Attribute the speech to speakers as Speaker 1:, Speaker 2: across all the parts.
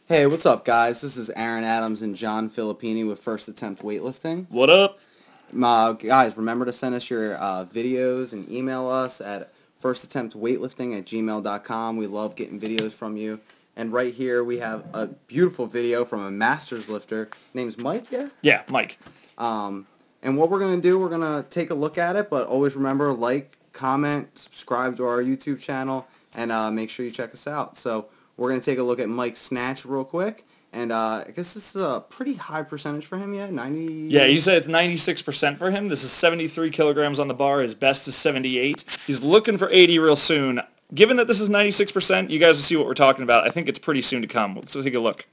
Speaker 1: Hey, what's up, guys? This is Aaron Adams and John Filippini with First Attempt Weightlifting.
Speaker 2: What up?
Speaker 1: Guys, remember to send us your videos and email us at firstattemptweightlifting@gmail.com. We love getting videos from you. And right here we have a beautiful video from a Masters lifter. Name's Mike, yeah?
Speaker 2: Yeah, Mike.
Speaker 1: And what we're going to do, we're going to take a look at it, but always remember, like, comment, subscribe to our YouTube channel, and make sure you check us out. So we're going to take a look at Mike's snatch real quick. And I guess this is a pretty high percentage for him, yeah? 90?
Speaker 2: Yeah, you said it's 96% for him. This is 73 kilograms on the bar. His best is 78. He's looking for 80 real soon. Given that this is 96%, you guys will see what we're talking about. I think it's pretty soon to come. Let's take a look.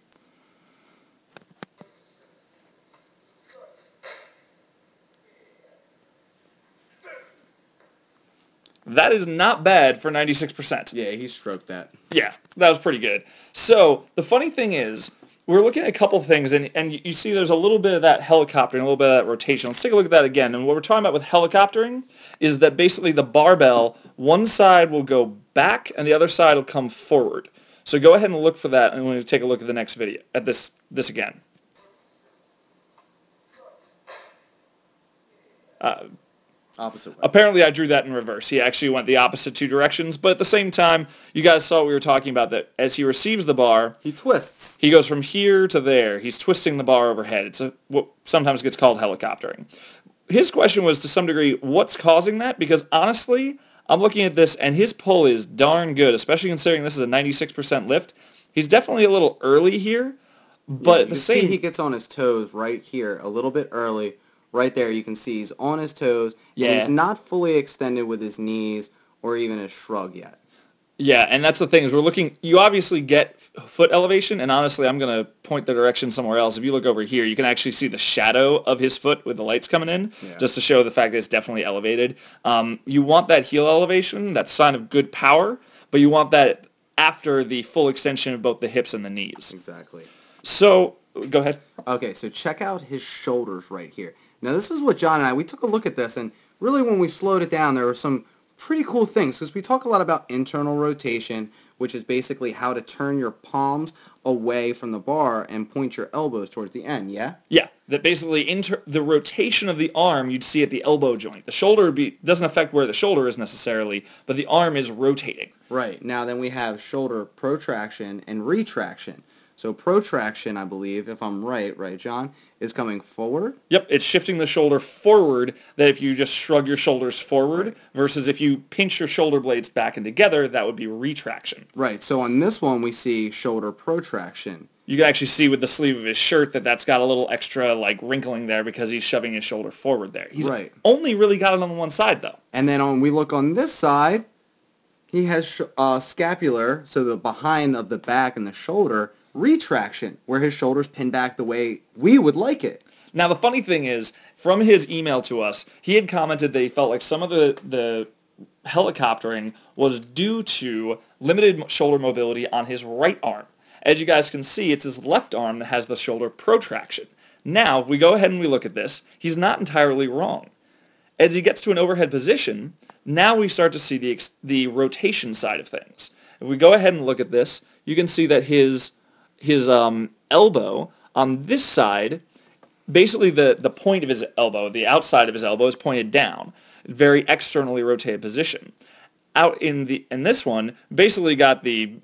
Speaker 2: That is not bad for 96%.
Speaker 1: Yeah, he stroked that.
Speaker 2: Yeah, that was pretty good. So the funny thing is, we're looking at a couple things, and you see there's a little bit of that helicoptering, a little bit of that rotation. Let's take a look at that again. And what we're talking about with helicoptering is that basically the barbell, one side will go back and the other side will come forward. So go ahead and look for that, and we're going to take a look at the next video, at this again.
Speaker 1: Opposite way.
Speaker 2: Apparently I drew that in reverse. He actually went the opposite two directions, but at the same time, you guys saw what we were talking about, that as he receives the bar,
Speaker 1: He twists.
Speaker 2: he goes from here to there. He's twisting the bar overhead. It's what sometimes gets called helicoptering. His question was, to some degree, what's causing that? Because honestly, I'm looking at this, and his pull is darn good, especially considering this is a 96% lift. He's definitely a little early here, but
Speaker 1: Yeah,
Speaker 2: at the
Speaker 1: see
Speaker 2: same...
Speaker 1: he gets on his toes right here a little bit early. Right there, you can see he's on his toes, and
Speaker 2: Yeah.
Speaker 1: he's not fully extended with his knees or even his shrug yet.
Speaker 2: Yeah, and that's the thing, is we're looking, you obviously get foot elevation, and honestly, I'm going to point the direction somewhere else. If you look over here, you can actually see the shadow of his foot with the lights coming in, just to show the fact that it's definitely elevated. You want that heel elevation, that's a sign of good power, but you want that after the full extension of both the hips and the knees.
Speaker 1: Exactly.
Speaker 2: So, go ahead.
Speaker 1: Okay, so check out his shoulders right here. Now, this is what John and I, we took a look at this, and really when we slowed it down, there were some pretty cool things, because we talk a lot about internal rotation, which is basically how to turn your palms away from the bar and point your elbows towards the end, yeah?
Speaker 2: Yeah, that basically the rotation of the arm you'd see at the elbow joint. The shoulder doesn't affect where the shoulder is necessarily, but the arm is rotating.
Speaker 1: Right. Now then we have shoulder protraction and retraction. So protraction, I believe, if I'm right, John, is coming forward.
Speaker 2: Yep, it's shifting the shoulder forward, that if you just shrug your shoulders forward, versus if you pinch your shoulder blades back and together, that would be retraction.
Speaker 1: Right. So on this one, we see shoulder protraction.
Speaker 2: You can actually see with the sleeve of his shirt that that's got a little extra like wrinkling there because he's shoving his shoulder forward there. He's only really got it on the one side, though.
Speaker 1: And then we look on this side, he has scapular, so the behind of the back and the shoulder, retraction, where his shoulders pin back the way we would like it.
Speaker 2: Now, the funny thing is, from his email to us, he had commented that he felt like some of the helicoptering was due to limited shoulder mobility on his right arm. As you guys can see, it's his left arm that has the shoulder protraction. Now, if we go ahead and we look at this, he's not entirely wrong. As he gets to an overhead position, now we start to see the rotation side of things. If we go ahead and look at this, you can see that his elbow on this side, basically the point of his elbow, the outside of his elbow is pointed down, very externally rotated position. Out in this one, basically got the,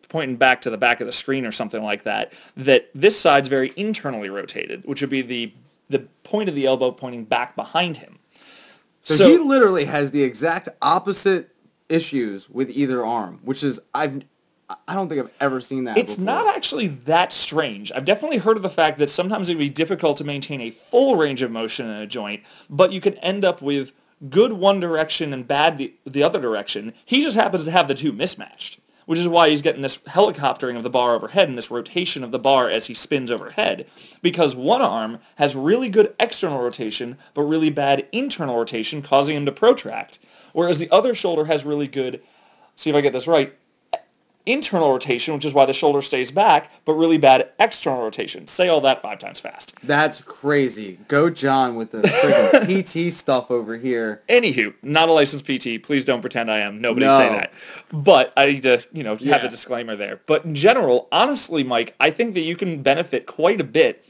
Speaker 2: pointing back to the back of the screen or something like that, that this side's very internally rotated, which would be the point of the elbow pointing back behind him.
Speaker 1: So he literally has the exact opposite issues with either arm, which is, I don't think I've ever seen that
Speaker 2: It's
Speaker 1: before.
Speaker 2: not actually that strange. I've definitely heard of the fact that sometimes it would be difficult to maintain a full range of motion in a joint, but you could end up with good one direction and bad the other direction. He just happens to have the two mismatched, which is why he's getting this helicoptering of the bar overhead and this rotation of the bar as he spins overhead, because one arm has really good external rotation, but really bad internal rotation, causing him to protract, whereas the other shoulder has really good, see if I get this right, internal rotation, which is why the shoulder stays back, but really bad external rotation. Say all that 5 times fast.
Speaker 1: That's crazy. Go John with the freaking PT stuff over here.
Speaker 2: Anywho, not a licensed PT. Please don't pretend I am. Nobody
Speaker 1: No.
Speaker 2: say that. But I need to, have
Speaker 1: Yeah.
Speaker 2: a disclaimer there. But in general, honestly, Mike, I think that you can benefit quite a bit.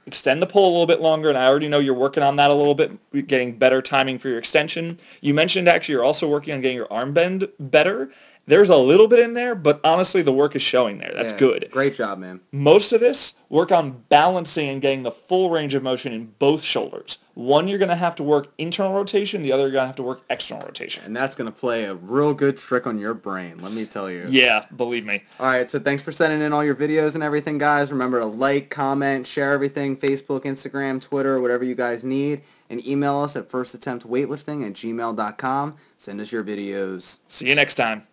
Speaker 2: Extend the pull a little bit longer, and I already know you're working on that a little bit, getting better timing for your extension. You mentioned actually you're also working on getting your arm bend better. There's a little bit in there, but honestly, the work is showing there. That's good.
Speaker 1: Great job, man.
Speaker 2: Most of this, work on balancing and getting the full range of motion in both shoulders. One, you're going to have to work internal rotation. The other, you're going to have to work external rotation.
Speaker 1: And that's going to play a real good trick on your brain, let me tell you.
Speaker 2: Yeah, believe me.
Speaker 1: All right, so thanks for sending in all your videos and everything, guys. Remember to like, comment, share everything, Facebook, Instagram, Twitter, whatever you guys need. And email us at firstattemptweightlifting@gmail.com. Send us your videos.
Speaker 2: See you next time.